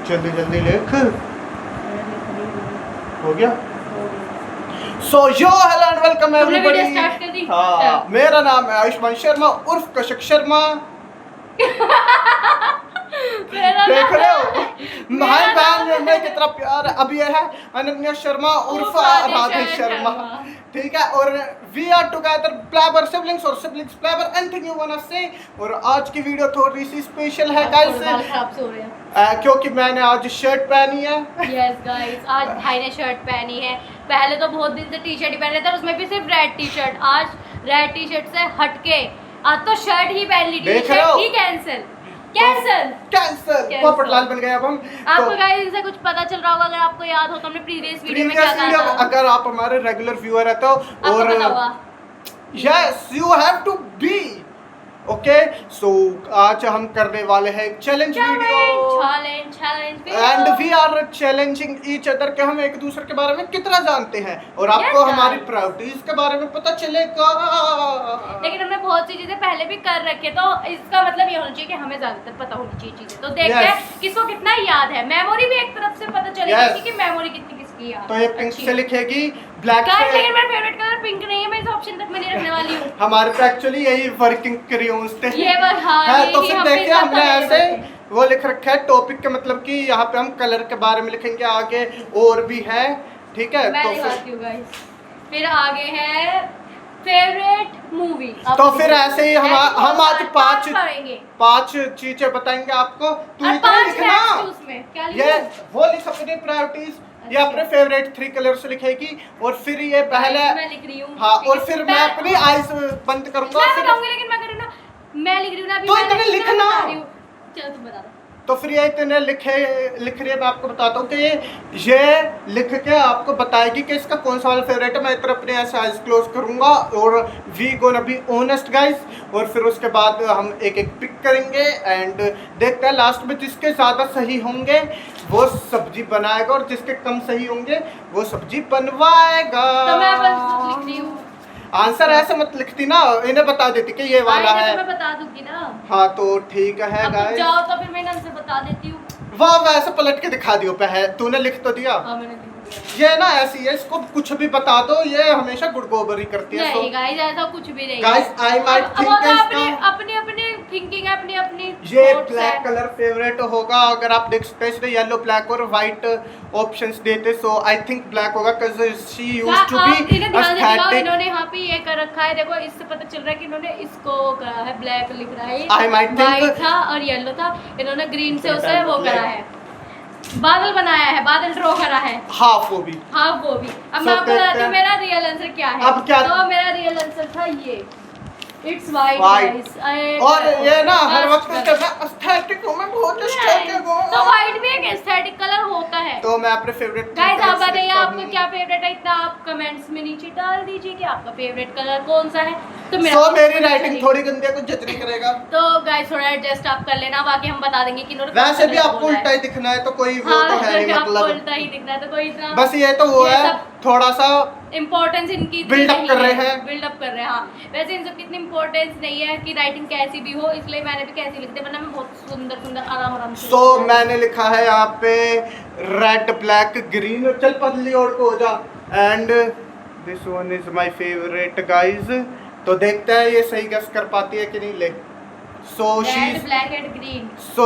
जल्दी जल्दी लिख। हो गया। सो यो हेलो एंड वेलकम एवरीबॉडी। हाँ, मेरा नाम है आयुष्मान शर्मा उर्फ कशक शर्मा। देख रहे हो भाई बहन में कितना प्यार। अब ये है अनन्या शर्मा उर्फ राधे शर्मा, ठीक है। और वी आर टुगेदर प्लेबर सिबलिंग्स और सिबलिंग्स प्लेबर एनीथिंग यू वांट से। और आज की वीडियो थोड़ी सी स्पेशल है गाइस, क्योंकि मैंने आज शर्ट पहनी है। यस गाइस, आज भाई ने शर्ट पहनी है। पहले तो बहुत दिन से टी शर्ट ही पहन रहे थे, उसमें भी सिर्फ रेड टी शर्ट। आज रेड टी शर्ट से हटके आज तो शर्ट ही पहन ली। टी शर्ट ही कैंसिल पोपट लाल बन गए अब हम। आपको गाइस इनसे कुछ पता चल रहा होगा, अगर आपको याद हो तो हमने प्रीवियस वीडियो में क्या कहा था। अगर आप हमारे रेगुलर व्यूअर है तो और yes you have to be okay. So आज हम करने वाले हैं challenge video and we are challenging each other के हम एक दूसरे के बारे में कितना जानते हैं और आपको हमारी प्रायोरिटीज के बारे में पता चलेगा। लेकिन हमने बहुत सी चीजें पहले भी कर रखी है, तो इसका मतलब ये होना चाहिए कि हमें ज्यादातर पता होनी चाहिए चीजें। तो देखते हैं किसको कितना याद है। मेमोरी भी एक तरफ से पता चलेगी कि मेमोरी कितनी किसकी याद। तो ये पिंक से लिखेगी, ब्लैक से। लेकिन मेरा फेवरेट कलर पिंक नहीं है, मैं इस ऑप्शन तक में नहीं रखने वाली हूं। हमारे पे एक्चुअली यही वर्किंग क्रेयॉन्स थे। ये बात हाँ है, तो फिर देखिए हमने ऐसे वो लिख रखा है टॉपिक का मतलब कि यहाँ पे हम कलर के बारे में लिखेंगे, आगे और भी है, ठीक है। फिर आगे है फेवरेट मूवी। तो फिर ऐसे ही हम आज पांच चीजें बताएंगे आपको। तू इतना लिखना, ये वो लिख अपनी प्रायोरिटीज, ये अपने फेवरेट 3 कलर से लिखेगी। और फिर ये पहले मैं लिख रही हूँ। हाँ, और फिर मैं अपनी आईज बंद करूंगा। मैं बताऊंगी, लेकिन मैं करूँ ना, मैं लिख रही हूँ ना अभी। तो इतने लिखना। चलो तुम बता दो। तो फिर ये इतने लिख रही है। मैं आपको बताता हूँ कि ये लिख के आपको बताएगी कि इसका कौन सा वाला फेवरेट है। मैं इधर अपने ऐसे आइज क्लोज करूंगा और we gonna be honest guys. और फिर उसके बाद हम एक एक पिक करेंगे एंड देखते हैं लास्ट में जिसके ज़्यादा सही होंगे वो सब्जी बनाएगा और जिसके कम सही होंगे वो सब्जी बनवाएगा। तो मैं बस लिख रही हूँ। आंसर ऐसे मत लिखती ना, इन्हें बता देती कि ये वाला है। तो मैं बता दूंगी ना। हाँ तो ठीक है गाइस। जाओ तो फिर मैं आंसर बता देती हूँ। वाह, वैसे पलट के दिखा दियो पहले। तूने लिख तो दिया। हाँ मैंने लिख दिया। ये ना ऐसी है, इसको कुछ भी बता दो, ये हमेशा गुड़ गोबर ही करती है। नहीं गाइस, ऐसा कुछ भी नहीं। गाइस आई माइट थिंक अपनी थिंकिंग है, अपनी ये ब्लैक कलर फेवरेट होगा। अगर आप देख सकते हैं येलो ब्लैक और व्हाइट ऑप्शंस देते, सो आई थिंक ब्लैक होगा cuz she used to be aesthetic। इन्होंने यहाँ पे ये कर रखा है, देखो इससे पता चल रहा है कि इन्होंने इसको करा है, ब्लैक लिख रहा है। आई माइट थिंक व्हाइट था और येलो था, इन्होंने ग्रीन से उसे वो करा है, बादल बनाया है, बादल ड्रॉ करा है। हाफ वो भी। अब मैं आपको बताती हूँ मेरा रियल आंसर क्या है। अब क्या? तो मेरा रियल आंसर था ये, इट्स वाइट। और ये ना हर वक्त कहता है एस्थेटिक हूं मैं, बहुत एस्थेटिक हूं। तो वाइट भी एक एस्थेटिक कलर होता है। तो मैं अपने फेवरेट गाइस आप बताइए आपका क्या फेवरेट है, इतना आप कमेंट्स में नीचे डाल दीजिए कि आपका फेवरेट कलर कौन सा है। तो मेरी राइटिंग थोड़ी गंदी है, कुछ जज नहीं करेगा। तो गाइस थोड़ा एडजस्ट आप कर लेना, बाकी हम बता देंगे कि वैसे भी आपको उल्टा ही दिखना है तो कोई वो तो है नहीं, मतलब उल्टा ही दिखना है तो कोई इतना बस ये तो वो है थोड़ा सा इम्पोर्टेंस इनकी बिल्डअप कर रहे हैं। हाँ वैसे इन सब कितनी इम्पोर्टेंस नहीं है कि राइटिंग कैसी भी हो, इसलिए मैंने भी कैसी लिख दी, वरना मैं बहुत सुंदर आराम से। सो मैंने लिखा है यहाँ पे रेड ब्लैक ग्रीन, चल पतली और को हो जा। And this one is my favourite guys. तो देखते हैं ये सही गेस कर पाती है कि नहीं। ले so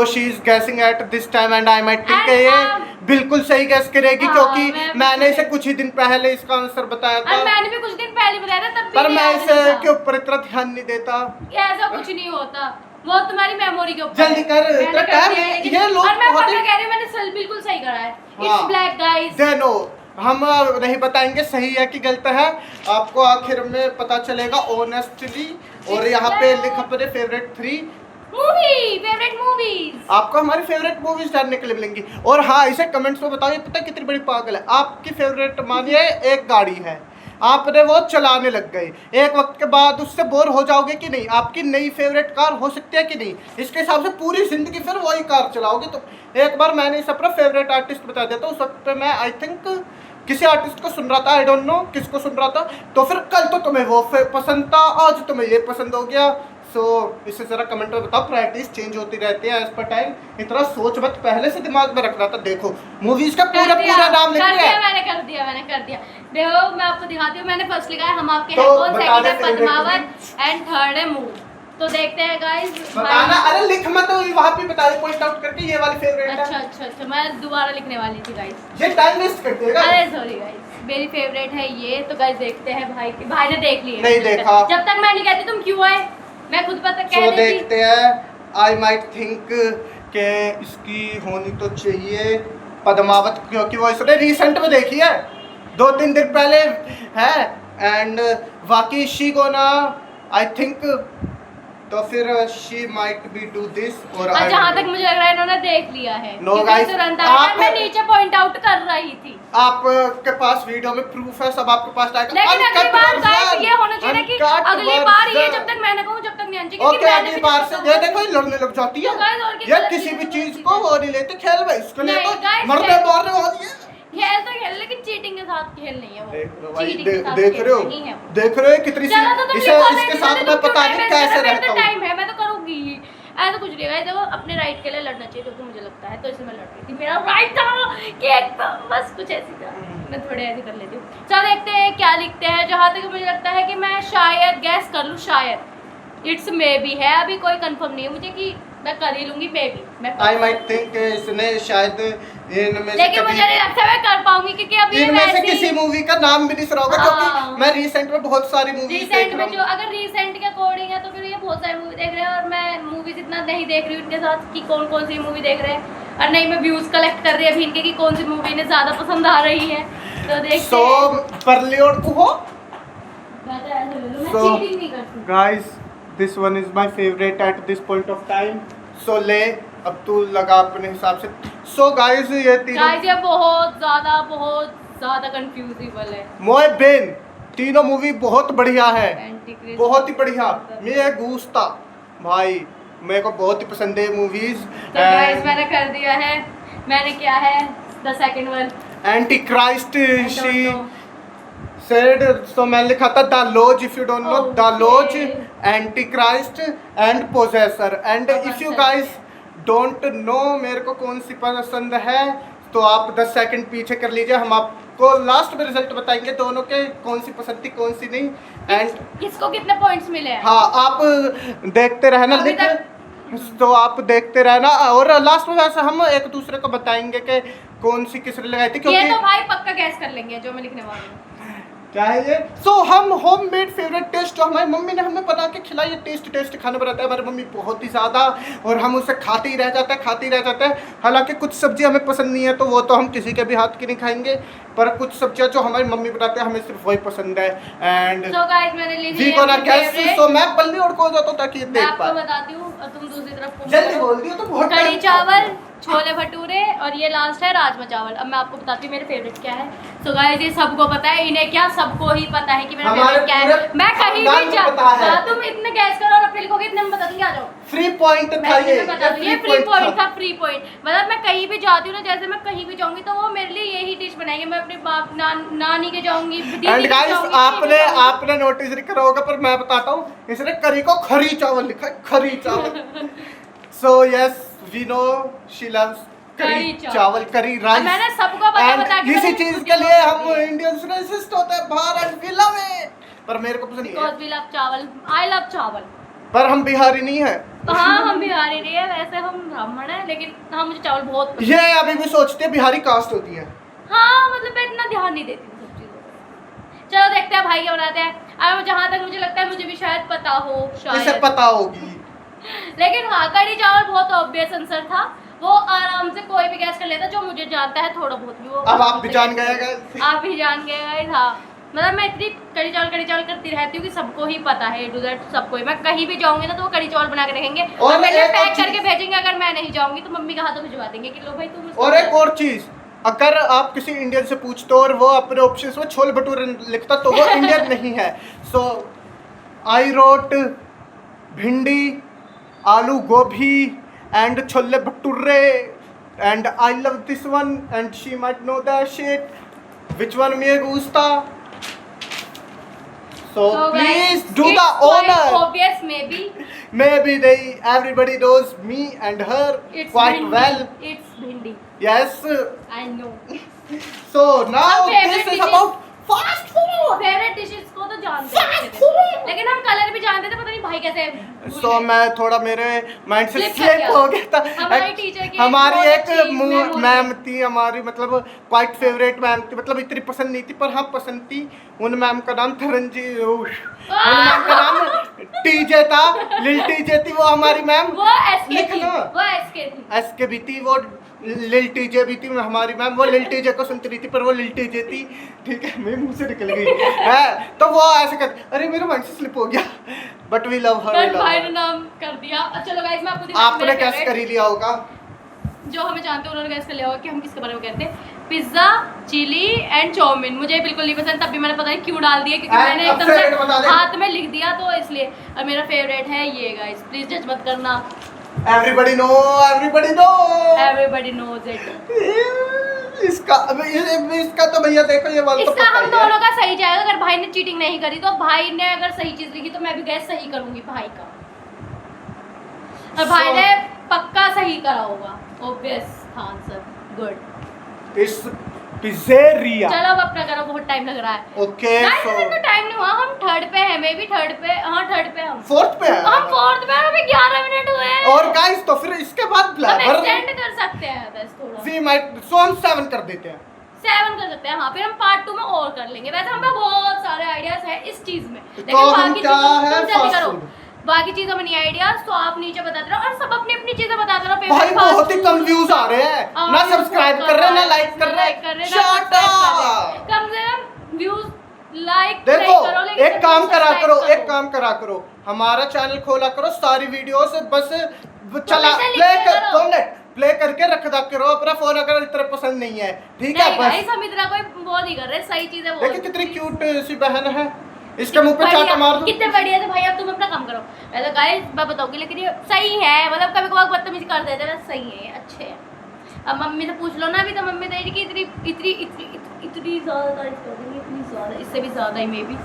she is guessing at this time and I might think ये बिल्कुल सही गेस करेगी क्योंकि मैंने इसे कुछ ही दिन पहले इसका आंसर बताया था। मैंने भी कुछ दिन पहले बताया था, तब भी पर मैं इसे के ऊपर इतना ध्यान नहीं देता। ऐसा कुछ नहीं होता, वो तुम्हारी मेमोरी के ऊपर। जल्दी कर ये लोग और मैं पक्का कह रही हूं मैंने बिल्कुल सही करा है। It's black guys. देनो हम नहीं बताएंगे सही है कि गलत है, आपको आखिर में पता चलेगा ऑनेस्टली। और यहाँ पे लिख अपने फेवरेट 3 मूवीज। आपको हमारी फेवरेट मूवीज जानने के लिए मिलेंगी। और हाँ इसे कमेंट्स में बताओ, ये पता कितनी बड़ी पागल है। आपकी फेवरेट मानिए एक गाड़ी है, आपने वो चलाने लग गए, एक वक्त के बाद उससे बोर हो जाओगे कि नहीं। आपकी नई फेवरेट कार हो सकती है कि नहीं, इसके हिसाब से पूरी जिंदगी फिर वही कार चलाओगे। तो एक बार मैंने इसे अपना फेवरेट आर्टिस्ट बता दिया था, उस वक्त पे मैं आई थिंक किसी आर्टिस्ट को सुन रहा था, आई डोंट नो किसको सुन रहा था। तो फिर कल तो तुम्हें वो पसंद था, आज तुम्हें ये पसंद हो गया। सो इससे जरा कमेंट में बताओ, प्रायोरिटीज चेंज होती रहती है एज पर टाइम। इतना सोच मत, पहले से दिमाग में रखना था। देखो मूवीज का पूरा नाम लिख दिया। मैंने कर दिया। देखो मैं आपको दिखाती हूँ, मैंने फर्स्ट लिखा है हम आपके तो हैं कौन, बता सेकंड है दे पद्मावत एंड थर्ड है मूव। तो देखते हैं गाइस। बताना, अरे लिख मत, वहां पे बता दे पॉइंट आउट करके ये वाली फेवरेट है। अच्छा मैं दोबारा लिखने वाली थी गाइस, ये टाइम वेस्ट कर देगा। अरे सॉरी गाइस, मेरी फेवरेट है ये। तो गाइस देखते हैं, भाई ने देख ली है। नहीं देखा। जब तक मैं नहीं कहती तुम क्यों आए, मैं खुद पता कह तो रही थी। देखते हैं। आई माइट थिंक के इसकी होनी तो चाहिए पद्मावत, क्योंकि वो इसने रिसेंट में देखी है 2-3 दिन पहले है। एंड बाकी शी को ना आई थिंक, तो फिर she might be do this. और जहाँ तक मुझे लग रहा है इन्होंने देख लिया है। No guys, मैं नीचे पॉइंट आउट कर रही थी। आपके पास वीडियो में प्रूफ है, सब आपके पास आएगा। लेकिन अगली बार गाइस ये होना चाहिए कि अगली बार ये जब तक मैं ना कहूं जब तक नहीं आनी चाहिए। ओके अगली बार से ये देखो ये लड़ने लग जाती है। तो guys, और क्या ये गलत किसी भी चीज़ चीज है? को वो नहीं लेते खेल में, इसको ले नहीं, तो guys, मरने मारने वाली है। खेल तो खेल, लेकिन चीटिंग के साथ खेल नहीं है वो। देख रहे हो भाई, Cheating के साथ देख खेल रहे हो, नहीं है वो। देख रहे हो कितनी सी चलो तो तुम इसे लिखो, इसके मैं साथ मैं पता नहीं कैसे रहता हूँ। टाइम है, मैं तो करूंगी ही। ऐसा कुछ नहीं है, देखो अपने राइट के लिए लड़ना चाहिए, जो कि मुझे लगता है, तो इसलिए मैं लड़ रही थी। मेरा राइट था कि एक तो बस कुछ ऐसी था, मैं थोड़े ऐसे कर लेती हूँ। चलो देखते हैं क्या लिखते हैं। जहाँ तक मुझे लगता है कि मैं शायद गैस कर लूँ, शायद इट्स मे बी है, अभी कोई कंफर्म नहीं है मुझे कि मैं कर ही लूंगी मे बी। मैं आई माइट थिंक इसने शायद इनमें से लेकिन मुझे नहीं लगता मैं कर पाऊंगी, क्योंकि अभी इनमें से किसी मूवी का नाम भी नहीं सुना होगा, हाँ। क्योंकि मैं रिसेंट में बहुत सारी मूवीज देख रिसेंट रहा में जो हूँ। अगर रिसेंट के अकॉर्डिंग है तो फिर ये बहुत सारी मूवी देख रहे हैं, और मैं मूवीज इतना नहीं देख रही हूँ इनके साथ कि कौन कौन सी मूवी देख रहे हैं, और नहीं मैं व्यूज कलेक्ट कर रही है अभी इनके कि कौन सी मूवी इन्हें ज्यादा पसंद आ रही है। तो देखते सो हैं। परली और तू हो। मैं तो ऐसे ले लूं, मैं So, चीटिंग नहीं करती। Guys this one is my favourite at this point of time. So ले अब तू लगा अपने हिसाब से। सो गाइस ये तीनों गाइस ये बहुत ज्यादा कंफ्यूजिबल है। मोए बेन तीनों मूवी बहुत बढ़िया है, एंटीक्रिस्ट बहुत ही बढ़िया। मैं गूस्ता भाई, मेरे को बहुत ही पसंद है मूवीज। तो गाइस मैंने कर दिया है, मैंने क्या है the second one antichrist she said, so मैंने लिखा था the laws, if you don't know the laws, antichrist and possessor. And if you guys don't know मेरे को कौन सी पसंद है तो आप 10 सेकंड पीछे कर लीजिए, हम आपको लास्ट में रिजल्ट बताएंगे दोनों के कौन सी पसंद थी कौन सी नहीं। एंड किसको कितने पॉइंट्स मिले हैं। हाँ आप देखते रहना, अभी लिख तो आप देखते रहना, और लास्ट में वैसे हम एक दूसरे को बताएंगे कि कौन सी किसने लगाई थी, ये क्योंकि तो भाई पक्का गैस कर लेंगे जो मैं लिखने वाली हूँ। क्या है ये। सो हम होम मेड फेवरेट टेस्ट जो हमारी मम्मी ने हमें बना के खिलाई है, टेस्ट खाना बनाता है हमारी मम्मी बहुत ही ज़्यादा, और हम उसे खाते ही रह जाते हैं। हालांकि कुछ सब्जी हमें पसंद नहीं है तो वो तो हम किसी के भी हाथ की नहीं खाएंगे, पर कुछ सब्जियां जो हमारी मम्मी बनाते हैं हमें सिर्फ वही पसंद है। एंड So guys, मैंने ली वी गोना गेस, सो मैं बल्ली और को जाता हूं ताकि मैं देख आपको पाए। बताती हूँ और तुम दूसरी तरफ जल्दी बोल दियो तो बहुत कढ़ी time- चावल, छोले भटूरे, और ये लास्ट है राजमा चावल। अब मैं आपको बताती हूँ मेरे फेवरेट क्या है। सो गाइस ये सबको पता है, इन्हें क्या सबको ही पता है कि मेरा हमारे फेवरेट क्या है। पूरे मैं कहीं खानदान भी को जा पता है। हाँ, तुम इतने गैस करो और अपने लिखोगे इतने में बता दूंगी, आ जाओ। फ्री पॉइंट था मैं ये, तुम्हें बता दूं, ये फ्री पॉइंट था, फ्री पॉइंट। मतलब मैं कहीं भी जाती हूँ ना, जैसे मैं कहीं भी जाऊंगी तो वो मेरे लिए यही डिश बनाएंगे। मैं अपने बाप नानी के जाऊंगी, दीदी एंड के गाइस जाऊंगी, आपने नोटिस नहीं करा होगा, पर मैं बताता हूँ, इसने करी को खरी चावल लिखा है, खरी चावल। So yes we know she loves curry चावल, करी राइस। मैंने सबको बता के इसी चीज के लिए हम इंडियंस रेसिस्ट होते हैं बाहर, एंड वी लव इट, पर मेरे को पसंद नहीं बिकॉज़ है। वी लव चावल, आई लव चावल। पर हम बिहारी नहीं है। हाँ हम बिहारी नहीं है, वैसे हम ब्राह्मण है, लेकिन हाँ मुझे चावल बहुत पसंद ये अभी भी सोचते हैं बिहारी कास्ट होती है। हाँ मतलब मैं इतना ध्यान नहीं देती हूँ सब चीज़ों पर। चलो देखते हैं भाई क्या बनाते हैं। अब जहाँ तक मुझे लगता है मुझे भी शायद पता हो, इसे शायद पता होगी। लेकिन हाँ कढ़ी चावल बहुत ऑब्वियस आंसर था, वो आराम से कोई भी गैस कर लेता जो मुझे जानता है थोड़ा बहुत भी। वो अब आप भी जान गए guys। आप भी जान गए guys, हाँ मतलब मैं इतनी कढ़ी चावल करती रहती हूँ कि सबको ही पता है, टू दैट सबको ही। मैं कहीं भी जाऊंगी ना तो वो कढ़ी चावल बना के रखेंगे और और पहले एक और पैक चीज़- करके भेजेंगे। अगर मैं नहीं जाऊंगी तो मम्मी के हाथों भिजवा देंगे कि लो भाई तुम इसको और एक बनाओ। और चीज, अगर आप किसी इंडियन से पूछते हो और वो अपने ऑप्शंस में छोले भटूरे लिखता तो वो इंडियन नहीं है। सो आई रोट भिंडी, आलू गोभी and chole bhature, and I love this one and she might know that shit which one me gusta. So So please guys, do the it's quite honor. obvious maybe maybe everybody knows me and her It's quite bhindi. well. It's bhindi. Yes. I know. So now Our favorite this is dishes- about fast food. Favourite dishes को तो जानते हैं अच्छे से। लेकिन हम colour भी जानते थे, पता नहीं भाई कैसे भूल So गए। मैं थोड़ा मेरे माइंड से Slip कर स्लिप गया। हो गया था। हमारी टीचर की हमारी बहुत एक अच्छी memory मैम थी, हमारी मतलब क्वाइट फेवरेट मैम थी, मतलब इतनी पसंद नहीं थी पर हाँ पसंद थी। उन मैम का नाम था उन मैम का नाम टीजे था, लिल टीजे थी वो हमारी मैम। वो एसके थी, लिखना। वो एसके थी। एसके भी थी, वो लिल टीजे भी थी हमारी मैम। वो लिल टीजे को सुनती रही थी पर वो लिल टीजे थी, ठीक है, मेरे मुंह से निकल गई है। तो वो ऐसे कर, अरे मेरे माइंड से स्लिप हो गया, बट वी लव हर। बट भाई ने नाम कर दिया। चलो गाइस मैं आपको दिखाती हूँ आपने मेरा कैसे favorite। कर ही लिया होगा। जो हमें जानते हैं उन्होंने गैस कर लिया होगा कि हम किसके बारे में कहते हैं। पिज्जा, चिली एंड चाउमीन मुझे बिल्कुल नहीं पसंद, तब भी मैंने पता नहीं क्यों डाल दिया, क्योंकि And मैंने अब एकदम favorite बता से दे। हाथ में लिख दिया तो इसलिए। और मेरा फेवरेट है ये गाइस, प्लीज जज मत करना। Everybody know, everybody know. Everybody knows it. इसका तो भैया देखो ये वाला तो इसका पता हम ही है। दोनों का सही जाएगा। अगर भाई ने चीटिंग नहीं करी तो भाई ने अगर सही चीज लिखी तो मैं भी गैस सही करूंगी भाई का, और भाई So- ने पक्का सही करा होगा। Obvious answer, good. इस पिज़्ज़ेरिया। चलो अब अपना करो, बहुत टाइम लग रहा है। ओके गाइस सो अभी तो टाइम नहीं हुआ, हम थर्ड पे हैं, मे बी थर्ड पे, हाँ थर्ड पे हम। फोर्थ पे है। हम फोर्थ पे हैं, अभी 11 मिनट हुए हैं। और गाइस तो फिर इसके बाद हम ब्लैबर एक्सटेंड कर सकते हैं बस थोड़ा। वी माइट सो हम 7 कर देते हैं। 7 कर सकते हैं, हाँ फिर हम पार्ट 2 में और कर लेंगे। वैसे हम पे बहुत सारे आइडियाज हैं इस चीज में, लेकिन तो हम बाकी क्या चीजों है, तुम जल्दी fast करो। food। बाकी चीजों में नहीं आइडियाज तो आप नीचे बताते रहो, और सब अपनी अपनी चीजें बताते रहो। भाई favorite fast बहुत ही food। कम व्यूज आ रहे हैं, और ना सब्सक्राइब कर रहे हैं, ना लाइक कर रहे कर रहे हैं। हैं, ना शट subscribe कर रहे हैं। अप। कम से कम व्यूज लाइक देखो करो, लेकिन एक काम करा subscribe करो, एक काम करा करो, हमारा चैनल खोला करो, सारी वीडियोस बस चला Permission प्ले लिख के कर, करो। 2 मिनट प्ले करके रख दा करो अपना फोन, अगर इतना पसंद नहीं है, ठीक है। नहीं बस गाइस हम इतना कोई वो नहीं कर रहे, सही चीजें बोल देखिए कितनी क्यूट सी बहन है, इसके मुंह पे बढ़िया, चाटा मार दो। कितने बढ़िया थे भाई। अब तुम अपना काम करो। वैसे गाइस मैं बताऊंगी, लेकिन ये सही है, मतलब कभी कभार बदतमीजी कर देते हैं, सही है, ये अच्छे हैं। अब मम्मी से पूछ लो ना, अभी तो मम्मी तेरी की इतनी ज्यादा तारीफ कर देंगी, इतनी ज्यादा, इससे भी ज्यादा ही मे बी।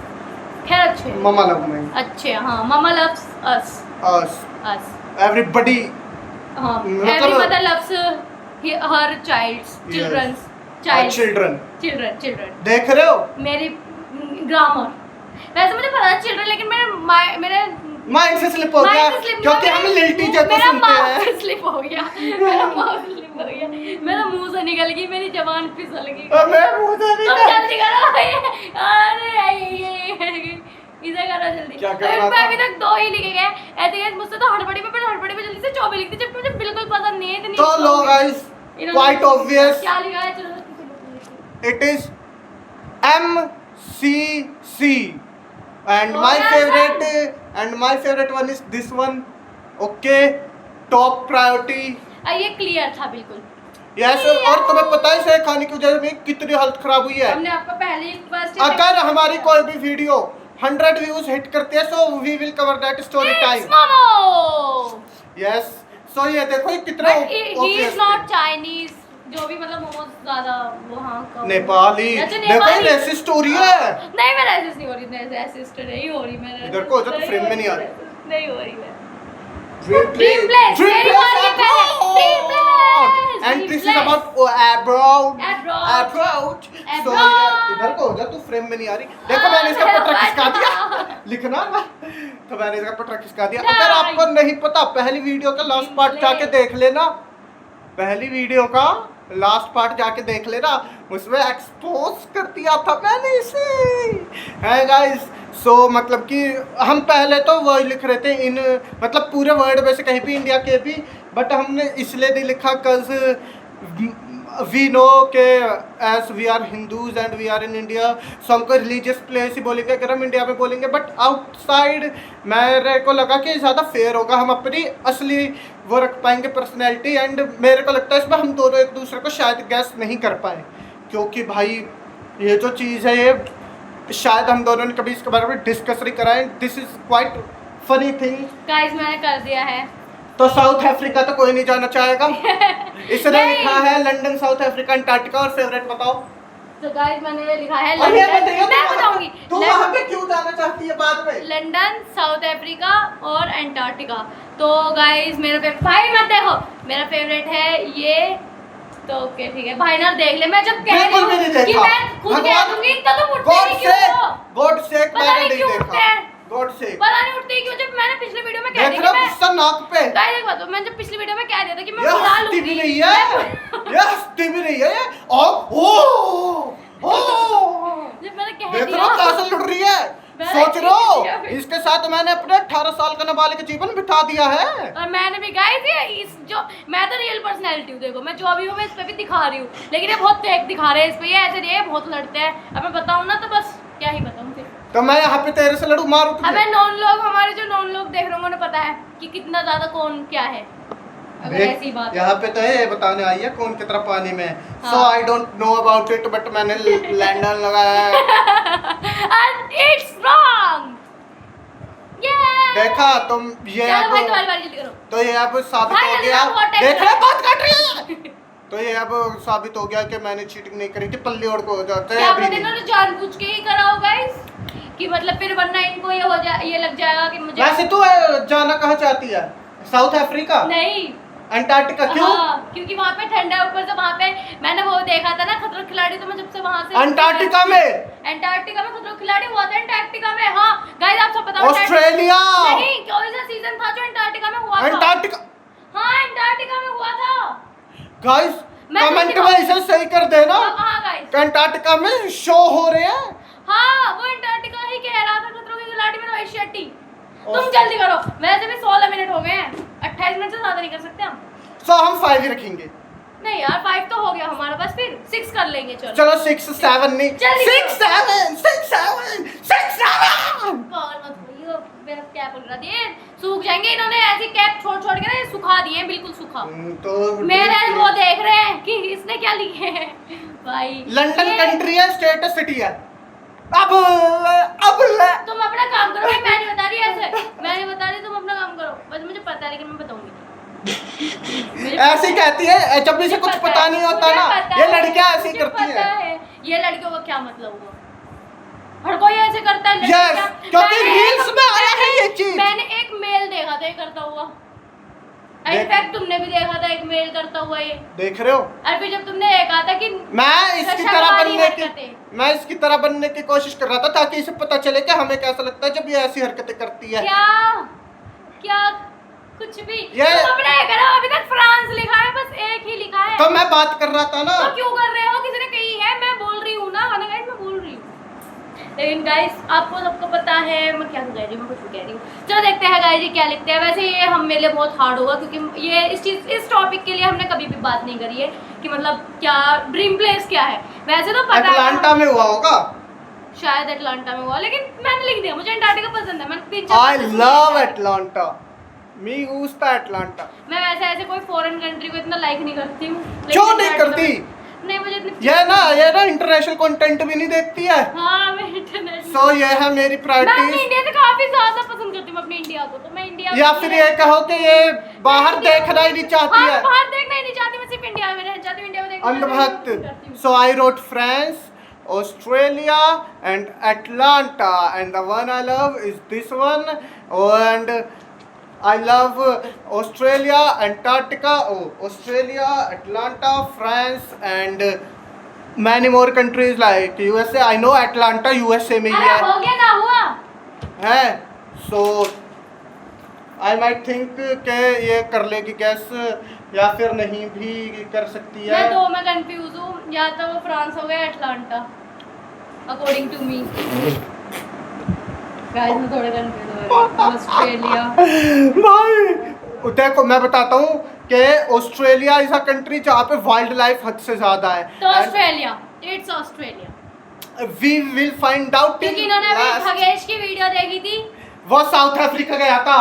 खैर अच्छे हैं। मम्मा लव मी, अच्छे हैं, हाँ मम्मा लव्स अस अस अस एवरीबॉडी। हाँ मतलब- every mother loves her childs childrens children children देख रहे हो, मेरी ग्रामर। वैसे मुझे पता है चिल्ड्रन, लेकिन मेरे माइंड से स्लिप हो गया क्योंकि हम लिल्टी जैसे सुनते हैं। स्लिप हो गया, मेरा माउथ स्लिप हो गया, मेरा मुंह से निकल गई, मेरी जबान फिसल गई। मैं मुंह से नहीं अब कर- जल्दी करो, अरे इसे करो जल्दी। क्या और करना इसमें था? अभी तक 2 ही लिखे गए। ऐसे ही मुझसे तो हड़बड़ी में जल्दी से 24 लिखती, जबकि मुझे बिल्कुल पसंद नहीं है इतनी। तो लो गाइस, क्वाइट ऑब्वियस, क्या लिखा है, चलो it is MCC and Oh, my yes, favorite one is this one. Okay, top priority. ये क्लियर था बिल्कुल। यस और तुम्हें पता है इसे खाने की वजह से मेरी कितनी हालत खराब हुई है। हमने आपको पहले ही फर्स्ट अगर हमारी कोई भी वीडियो 100 व्यूज हिट करती है so we will cover that story time. Momo. Yes so ये देखो ये कितना but he is obvious not Chinese, जो भी मतलब मोमोज ज्यादा वहां का नेपाली। अच्छा, देखो ये नेपाली। ऐसी स्टोरी है। नहीं मैं रेसिस्ट नहीं हो रही, मैं रेसिस्ट नहीं हो रही, मैं इधर को हो जा, तो frame में नहीं आ रही। नहीं हो रही मैं। Dream Dream Place, Dream मेरी Place बारी है पहले। Dream Place, And Dream this is Place. about abroad. Abroad. So इधर को हो जा, तू फ्रेम में नहीं आ रही। देखो मैंने इसका पटरा खिसका दिया, लिखना ना। तो मैंने इसका पटरा खिसका दिया। अगर आपको नहीं पता पहली वीडियो का लास्ट पार्ट जाके देख लेना, पहली वीडियो का लास्ट पार्ट जाके देख लेना, उसमें एक्सपोज कर दिया था मैंने इसे, है गाइस। सो मतलब कि हम पहले तो वर्ड लिख रहे थे इन, मतलब पूरे वर्ड वैसे कहीं भी इंडिया के भी, बट हमने इसलिए नहीं लिखा कज वी नो के as we are Hindus and we are in India, so हमको रिलीजियस प्लेस ही बोलेंगे अगर हम इंडिया में बोलेंगे, बट आउटसाइड मेरे को लगा कि ज़्यादा फेयर होगा, हम अपनी असली वो रख पाएंगे पर्सनैलिटी। एंड मेरे को लगता है इसमें हम दोनों एक दूसरे को शायद गैस नहीं कर पाए, क्योंकि भाई ये जो चीज़ है ये शायद हम दोनों ने कभी इसके बारे में डिस्कस नहीं करा है। This is quite funny thing. Guys मैंने कर दिया है। तो साउथ अफ्रीका तो कोई नहीं जाना चाहेगा। इसने नहीं। लिखा है लंदन, साउथ अफ्रीका, अंटार्कटिका। और फेवरेट बताओ। तो गाइस मैंने लिखा है और ये लंदन, बताइए मैं बताऊंगी तू वहां पे क्यों जाना चाहती है बाद में? लंदन, साउथ अफ्रीका और एंटार्क्टिका। तो गाइस मेरा भाई मत देखो, मेरा फेवरेट है ये। तो ओके ठीक है भाई ना देख ले, मैं जब कह रही बिल्कुल भी नहीं हूँ कि देखा। मैं खुद कह भगवान- दूंगी तो तुम उठते गॉड नहीं क्यों से हो? गॉड से पता मैंने नहीं नहीं क्यों उठते देखा। हैं, गॉड से पता नहीं उठते क्यों। जब मैंने पिछले वीडियो में कह देख दिया रहा कि मैं गुस्सा नाक पे। गाइस एक बात तो, मैं जब पिछली वीडियो में कह दिया था कि मैं ये बुला हंसती भी लूंगी। नहीं है, ये हंसती भी नहीं है। ओ जब मैंने कह देख दिया रहा कहाँ से लुट रही है। मैंने सोच रहा कह दिया हूँ फिर। इसके साथ मैंने अपने 18 साल का नाबालिग जीवन बिता दिया है। और मैंने भी गाई थी इस जो मैं तो रियल पर्सनैलिटी हूँ, देखो मैं जो भी हूँ मैं इस पे भी दिखा रही हूँ, लेकिन ये बहुत फेक दिखा रहे हैं इस पे, ये ऐसे नहीं है, बहुत लड़ते हैं। अब मैं बताऊँ ना तो बस क्या ही बताऊँ फिर। तो मैं यहाँ पे तेरे से लड़ू मारू तुझे। हमें नॉन लोग, हमारे जो नॉन लोग देख रहे होंगे उन्हें पता है कि कितना ज्यादा कौन क्या है, अगर ऐसी बात है। यहाँ पे तो ये बताने आई है कौन कितना पानी में। सो हाँ। I don't know about it but मैंने लैंडन लगाया है। And it's wrong. Yeah. देखा तुम ये चलो भाई अब तुम्हारी बारी जल्दी करो। तो ये अब साबित भाई हो जल्दी गया। करो, बहुत टाइम देख लगा। रहे बात काट रही है। तो ये अब साबित हो गया कि मैंने चीटिंग नहीं करी थी। पल्ली और को हो जाता है क्या अभी पता नहीं। इन्होंने जानबूझ के ही करा होगा इस कि मतलब फिर वरना इनको ये हो जाए, ये लग जाएगा कि मुझे वैसे तू जाना कहाँ चाहती है? साउथ अफ्रीका, नहीं। अंटार्कटिका क्यों? हाँ, क्योंकि वहाँ पे ठंडा है, ऊपर से वहाँ पे मैंने वो देखा था ना खतरों के खिलाड़ी, तो मैं जब से वहाँ से अंटार्कटिका में, एंटार्क्टिका में खतरों के खिलाड़ी हुआ था। एंटार्क्टिका में, हाँ गाइस आप सब बताओ। ऑस्ट्रेलिया, नहीं, कोई सा सीजन था जो एंटार्क्टिका में हुआ था। अंटार्कटिका। हाँ एंटार्क्टिका में हुआ था। गाइस मैं कमेंट तुझे में इसे सही कर देना हाँ गाइस, कि अंटार्कटिका में शो हो रहे हैं। हाँ वो एंटार्क्टिका ही कह रहा था खतरों के खिलाड़ी में, रोहित शेट्टी। तुम जल्दी करो, वैसे भी 16 मिनट हो गए हैं, 28 मिनट से ज्यादा नहीं कर सकते हम। सो हम 5 ही रखेंगे। नहीं यार 5 तो हो गया हमारा, बस फिर 6 कर लेंगे। चलो चलो 6 7 नहीं, जल्दी 6 7 6 7 6 7। पागल मत होइए, मेरा कैप उलटा दिए, सूख जाएंगे। इन्होंने ऐसी कैप छोड़ छोड़ के ना सुखा दिए हैं, बिल्कुल सूखा। तो मेरे वो देख रहे हैं कि इसने क्या लिखे हैं भाई। लंदन ये- कंट्री है, स्टेट सिटी है। अब तुम अपना काम करो भाई, मैं नहीं बता रही ऐसे, मैं नहीं बता रही, तुम अपना काम करो। बस मुझे पता है लेकिन मैं बताऊंगी नहीं। ऐसी कहती है जब भी से कुछ पता नहीं होता मुझे ना, पता ये है, लड़कियां ऐसी मुझे करती पता हैं। है। ये लड़कियों का क्या मतलब हुआ? हर कोई ऐसे करता है। Yes, लड़कियां- क्योंकि मैंने reels एक- में आया है ये चीज। मैंने एक मेल देखा था ये करता हुआ। इनफैक्ट तुमने भी देखा था एक मेल करता हुआ ये। देख रहे हो, और फिर जब तुमने ये कहा था कि मैं इसकी तरह शर्मानी बनने की हरकतें। मैं इसकी तरह बनने की कोशिश कर रहा था ताकि इसे पता चले कि हमें कैसा लगता है जब ये ऐसी हरकतें करती है। क्या क्या कुछ भी ये- तुम अपना ये करो। अभी तक फ्रांस लिखा है, बस एक ही लिखा है। तो मैं बात कर रहा था ना। तो क्यों कर रहे हो? किसी ने कही है, मैं बोल रही हूँ ना गाइस, मैं बोल रही हूँ। लेकिन गाइस आपको सबको पता है मैं क्या कह रही हूँ, मैं कुछ भी कह रही हूँ। चलो देखते हैं गाइस ये क्या लिखते हैं। वैसे ये हम मेरे लिए बहुत हार्ड होगा क्योंकि ये इस टॉपिक के लिए हमने कभी भी बात नहीं करी है कि मतलब क्या ड्रीम प्लेस क्या है। वैसे तो पता है अटलांटा में हुआ होगा। शायद अटलांटा में हुआ, लेकिन मैंने लिख दिया मुझे अंटार्कटिका पसंद है। मैंने 3-4 आई लव अटलांटा, मी गुस्ता अटलांटा। मैं वैसे ऐसे कोई फॉरेन कंट्री को इतना लाइक नहीं करती हूँ। क्यों नहीं करती? नहीं मुझे इतनी ये ना इंटरनेशनल कंटेंट भी नहीं देखती है। हाँ मैं इंटरनेशनल सो ये है मेरी मैं अपनी प्रायोरिटी। इंडिया से काफी ज्यादा पसंद करती हूँ अपनी इंडिया को, तो मैं इंडिया या फिर ये कहो कि ये बाहर देखना ही नहीं चाहती हाँ, है। बाहर देखना ही नहीं चाहती, मैं सिर्फ इंडिया में रहना चाहती हूँ। इंडिया में देखना अंधभक्त। करती हूँ। So I wrote France, Australia and Atlanta and the one I love is this one and I love Australia, Antarctica, Australia, Atlanta, France and many more countries like USA. I know Atlanta USA में ही अरे है। हो गया ना हुआ। है सो I might think के ये कर लेगी गैस या फिर नहीं भी कर सकती है। मैं दो में कंफ्यूज हूँ, या तो वो फ्रांस हो गया Atlanta according to me. Guys मैं थोड़ा कंफ्यूज हो रही हूँ। ऑस्ट्रेलिया भाई देखो मैं बताता हूँ कि ऑस्ट्रेलिया इज अ कंट्री जहाँ पे वाइल्ड लाइफ हद से ज्यादा है। तो Australia, it's Australia. We will find out क्योंकि इन्होंने अभी खगेश की वीडियो देखी थी वो साउथ अफ्रीका गया था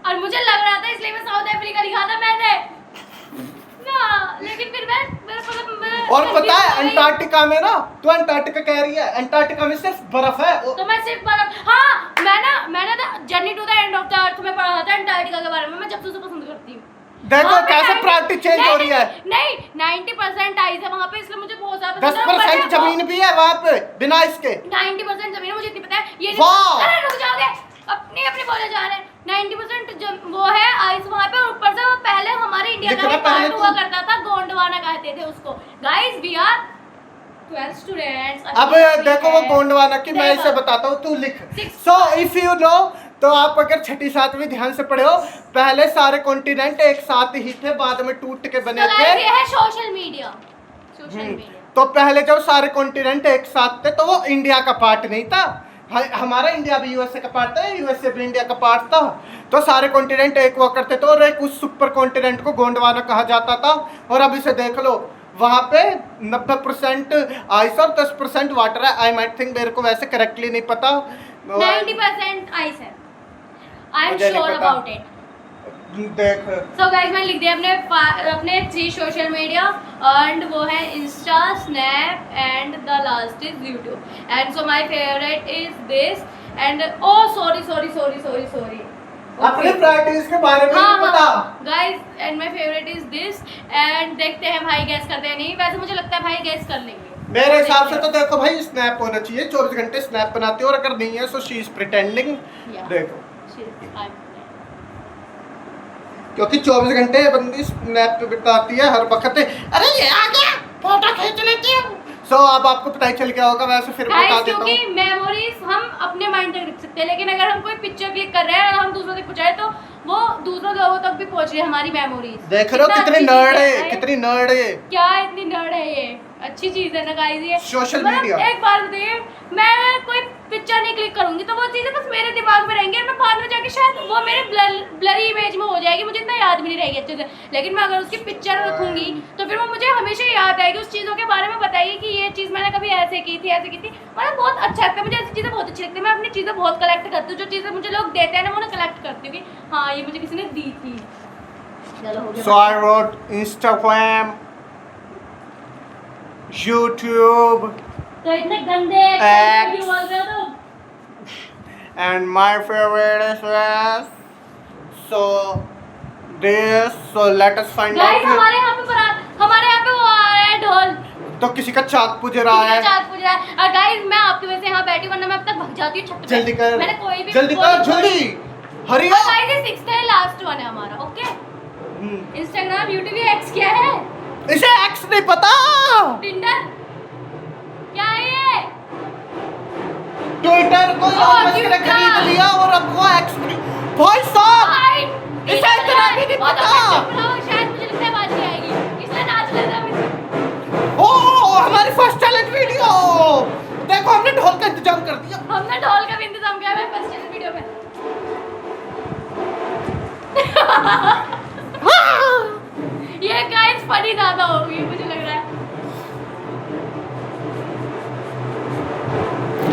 और मुझे लग रहा था इसलिए मैं साउथ अफ्रीका लिखा था मैंने ना, लेकिन फिर मैं और पता है अंटार्कटिका में ना, तो अंटार्कटिका कह रही है, अंटार्कटिका में सिर्फ बर्फ है। तो मैं सिर्फ मैंने ना journey to the end of the earth में पढ़ा था अंटार्कटिका के बारे में। मैं जब से उसे पसंद करती हूँ देखो वहाँ पे कैसे 90 प्रायोरिटी चेंज हो रही है। नहीं 90% आइस है वहाँ पे, इसलिए मुझे बहुत ज्यादा 10% जमीन भी है वहाँ पे बिना इसके। 90% जमीन है, मुझे इतनी पता है। ये वाह! अरे रुक जाओगे, अपनी अपनी बोले जा रहे हैं। 90% वो है आइस वहाँ पे, और ऊपर से वो पहले हमारे इंडिया का एक पार्ट हुआ करता था, गोंडवाना कहते थे उसको। Guys we are 12 students. अब देखो वो गोंडवाना की मैं इसे बताता हूँ, तू लिख। सो इफ यू नो, तो आप अगर छठी सातवीं ध्यान से पढ़े हो, पहले सारे कॉन्टिनेंट एक साथ ही थे, बाद में टूट के बने थे। ये है सोशल मीडिया, सोशल मीडिया। तो पहले जब सारे कॉन्टिनेंट एक साथ थे तो वो इंडिया का पार्ट नहीं था। हमारा इंडिया भी यूएसए का पार्ट था, यूएसए भी इंडिया का पार्ट था। तो सारे कॉन्टिनेंट एक हुआ करते थे, और एक उस सुपर कॉन्टिनेंट को गोंडवाना कहा जाता था। और अब इसे देख लो, वहाँ पे 90% आइस और 10% वाटर है। आई माइट थिंक, मेरे को वैसे करेक्टली नहीं पता। 90% आइस है, I am sure about it. देख सो गाइस मैंने लिख दिया अपने 3 सोशल मीडिया, एंड वो है Insta, snap and the last is YouTube. And so my favourite is this, and oh sorry अपने प्रायोरिटीज के बारे में नहीं पता guys. And my favourite is this, and देखते हैं भाई गैस करते हैं नहीं। वैसे मुझे लगता है भाई गैस कर लेंगे मेरे हिसाब से। तो देखो भाई, स्नैप होना चाहिए, 24 घंटे स्नैप बनाती है, और अगर नहीं है सो शी इज प्रिटेंडिंग। देखो क्योंकि 24 घंटे बंदी स्नैप पे बिताती है हर वक्त। अरे ये आ गया, फोटो खींच लेती हूँ। सो अब आपको पता ही चल गया होगा, वैसे फिर बता देता हूँ। क्योंकि मेमोरीज हम अपने माइंड तक रख सकते हैं, लेकिन अगर हम कोई पिक्चर क्लिक कर रहे हैं और हम दूसरों तक पहुंचाए, तो वो दूसरों लोगों तक भी पहुंच रही है हमारी मेमोरीज। देख रहे हो कितनी नर्ड है, कितनी नर्ड है। क्या इतनी नर्ड है ये? अच्छी चीज है ना गाइस ये सोशल मीडिया। एक बात बताइए, मैं कोई पिक्चर नहीं क्लिक करूंगी तो वो चीजें बस मेरे दिमाग में रहेंगी, और मैं बाद में जाके शायद वो मेरे ब्लरी इमेज में हो जाएगी, मुझे इतना याद भी नहीं रहेगी अच्छे से। लेकिन मैं अगर उसकी पिक्चर रखूंगी तो फिर वो मुझे हमेशा याद आएगी, उस चीज़ों के बारे में बताइए कि ये चीज़ मैंने कभी ऐसे की थी, ऐसे की थी। मतलब बहुत अच्छा लगता है मुझे, ऐसी चीज़ें बहुत अच्छी लगती है। मैं अपनी चीज़ें बहुत कलेक्ट करती हूँ, जो चीज़ें मुझे लोग देते हैं ना, वो ना कलेक्ट करती हूँ कि हाँ ये मुझे किसी ने दी थी। चलो हो गया। So I wrote Instagram, YouTube, तो इतने गंदे X. बोल रहे हो तुम। and my favorite is this. So this. So let us find guys out. हमारे यहाँ पे हमारे यहाँ पे वो आ रहा है ढोल, तो किसी का चाक पूज रहा है। चाक पूज रहा है। और गाइस मैं आपकी वजह से यहाँ बैठी, वरना मैं अब तक भाग जाती हूँ छत पे। जल्दी कर, मैंने कोई भी जल्दी कर, जल्दी हरी और गाइस ये 6th है, लास्ट वन है हमारा। ओके, इंस्टाग्राम, यूट्यूब, ये एक्स क्या है? इसे एक्स नहीं पता। टिंडर क्या है ये? ट्विटर को इसने खरीद लिया और अब वो एक्स भाई साहब इसे इतना भी नहीं पता। शायद मुझे लगता है बात नहीं आएगी, इसलिए नाच लेता हूं। ओ हमारी फर्स्ट चैलेंज वीडियो देखो, हमने ढोल का इंतजाम कर दिया। हमने ढोल का भी इंतजाम किया है फर्स्ट चैलेंज वीडियो में। ये गाइस फनी ज्यादा होगी मुझे लग रहा है।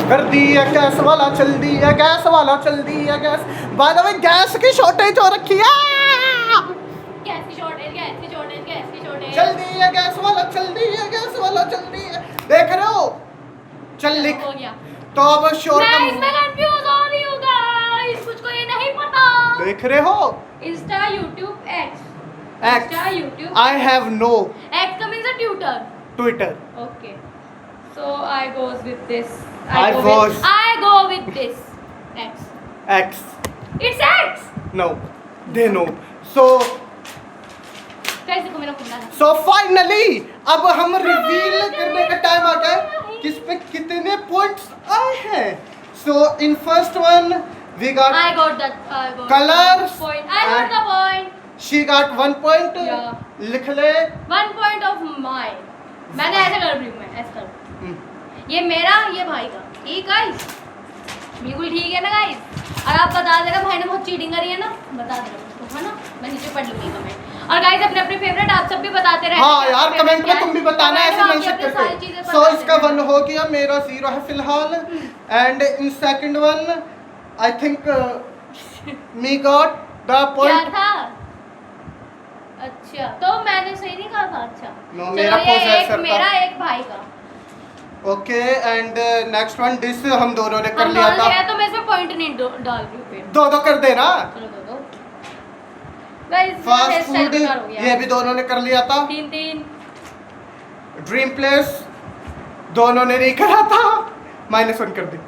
कर दी है गैस वाला, चल दी है गैस वाला, चल दी है gas. By the way gas की शॉर्टेज हो रखी है। गैस की शॉर्टेज, गैस की शॉर्टेज, गैस की शॉर्टेज। चल दी है गैस वाला, चल दी है गैस वाला, चल दी है। देख रहे हो? चल लिख। हो गया। तो अब शोर मैं कम। इसमें कंफ्यूज हो रही हूँ गाइस, मुझको ये नहीं पता। देख रहे हो? Insta, YouTube, x. X. Insta, YouTube. I have no X means a tutor. Twitter. Okay. So I goes with this. I go with this. X. X. It's X. No. They know. So कैसे को मेरा खुला था? So finally अब हम reveal करने का time आ गया है किस पे कितने पॉइंट्स आए हैं। So in first one we got I got that. I got Colors point. I got the point. she got 1 point. Yeah. लिख ले। 1 point of mine. मैंने ऐसे कर रही हूँ, मैं ऐसे कर। ये मेरा, ये भाई का। ठीक गाइस, बिल्कुल ठीक है ना गाइस। और आप बता देना भाई ने बहुत चीटिंग करी है ना, बता देना मुझको, है ना, मैं नीचे पढ़ लूंगी कमेंट। और गाइस अपने अपने फेवरेट आप सब भी बताते रहे। हाँ यार कमेंट में तुम भी बताना, ऐसे मेंशन करके। सो इसका 1 हो गया, मेरा 0 है फिलहाल। And in second one I think me got the point. क्या था? अच्छा तो मैंने सही नहीं कहा था। अच्छा No, चलो मेरा ये possessor एक मेरा एक भाई का। Okay and next one this हम दोनों ने कर हम लिया दोनों था। से है तो मैं इसमें पॉइंट नहीं डाल रही हूँ फिर। 2-2 कर देना। चलो दो। गाइस फास्ट फूड ये भी दोनों ने कर लिया था। 3-3 ड्रीम प्लेस दोनों ने नहीं करा था, -1 कर दी।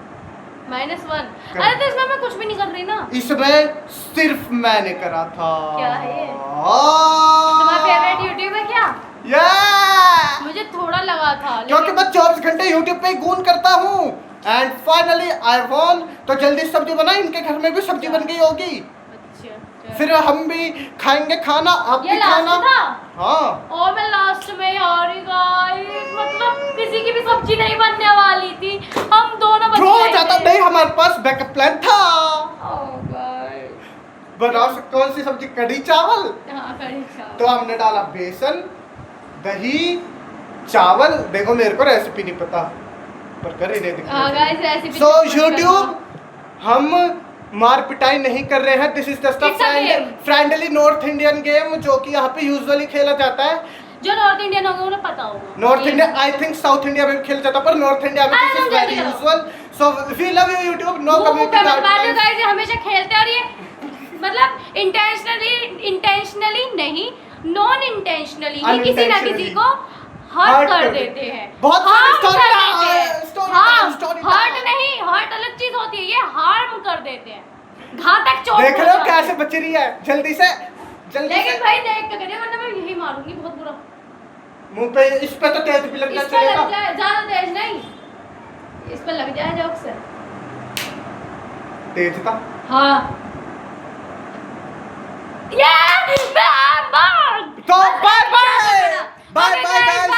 -1 अरे तो इसमें मैं कुछ भी नहीं कर रही ना। इसमें सिर्फ मैंने करा था। क्या है ये? तुम्हारा फेवरेट यूट्यूब है क्या? मुझे थोड़ा लगा था क्योंकि मैं 24 घंटे यूट्यूब पे ही गून करता हूँ। And finally I won. तो जल्दी सब्जी बना, इनके घर में भी सब्जी बन गई होगी। अच्छा फिर हम भी खाएंगे खाना, आप ये भी खाना। लास्ट था? हाँ और मैं लास्ट में यार गाइस मतलब किसी की भी सब्जी नहीं बनने वाली थी, हम दोनों बच ड्रॉ गए जाता थे। नहीं, हमारे पास बैकअप प्लान था। ओह गाइस बनाओ कौन सी सब्जी? कढ़ी चावल। हाँ कढ़ी चावल। तो हमने डाला बेसन, दही, चावल। देखो मेरे को रेसिपी नहीं पता पर कर ही नहीं दिख हाँ गाइस रेसिपी सो यूट्यूब हम मार पिटाई नहीं कर रहे हैं। This is just It's a game. Friendly north Indian game जो कि यहाँ पे यूजुअली खेला जाता है। जो नॉर्थ इंडियन होंगे उन्हें पता होगा। North India I think South India में भी खेला जाता है पर नॉर्थ इंडिया में this is very usual. So we love you YouTube. No community guys ये हमेशा खेलते हैं और ये मतलब इंटेंशनली नहीं, नॉन इंटेंशनली ही किसी ना किसी को हर्ट कर देते हैं। बहुत harm स्टोरी कर देते हैं। स्टोरी हर्ट नहीं, हर्ट अलग चीज होती है, ये हार्म कर देते हैं, घातक चोट देख रहे हो पहुंचाते कैसे बच रही है जल्दी से हैं। लेकिन भाई देख के करिए वरना मैं यही मारूंगी बहुत बुरा। मुंह पे इस पे तो तेज भी लगना इस पे लग चाहिए। जाए, ज्यादा तेज नहीं, इस पे लग जाए जोक से। तेज था। हाँ तो bye bye guys.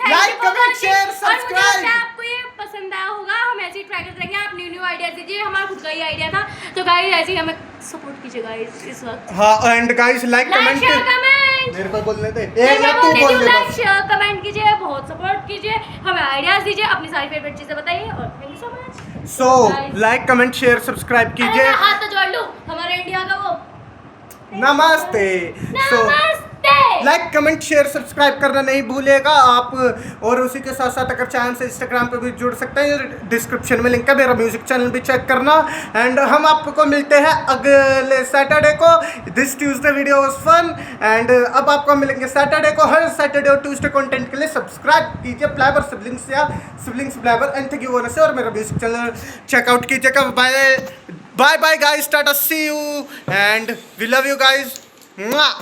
Like comment share subscribe. आपको ये पसंद आया होगा, हम ऐसे ही ट्राई करते रहेंगे। आप न्यू आइडिया दीजिए, हमारा खुद का ही आइडिया था तो गाइस ऐसे ही हमें सपोर्ट कीजिए गाइस इस वक्त। हाँ and guys like like share comment comment मेरे को बोलने दे। एक या तू बोल दे लाइक बस। शेयर कमेंट कीजिए, बहुत सपोर्ट कीजिए, हमें आइडियाज दीजिए, अपनी सारी फेवरेट चीजें बताइए और thank you so much. So like comment share subscribe कीजिए। अरे मैं हाथ तो जोड़ लूं, हमारे इंडिया का वो नमस्ते। सो नमस्ते। लाइक कमेंट शेयर सब्सक्राइब करना नहीं भूलिएगा आप। और उसी के साथ साथ अगर चैनल से इंस्टाग्राम पे भी जुड़ सकते हैं, डिस्क्रिप्शन में लिंक है, मेरा म्यूजिक चैनल भी चेक करना। एंड हम आपको मिलते हैं अगले सैटरडे को। This Tuesday video was fun and अब आपको मिलेंगे सैटरडे को। हर सैटरडे और ट्यूसडे कंटेंट के लिए सब्सक्राइब कीजिए प्लाइबर सिबलिंग्स या सिबलिंग्स प्लाइबर एंड थैंक यू बोलने से। और मेरा म्यूजिक चैनल चेकआउट कीजिएगा। Bye bye guys, tata see you and we love you guys.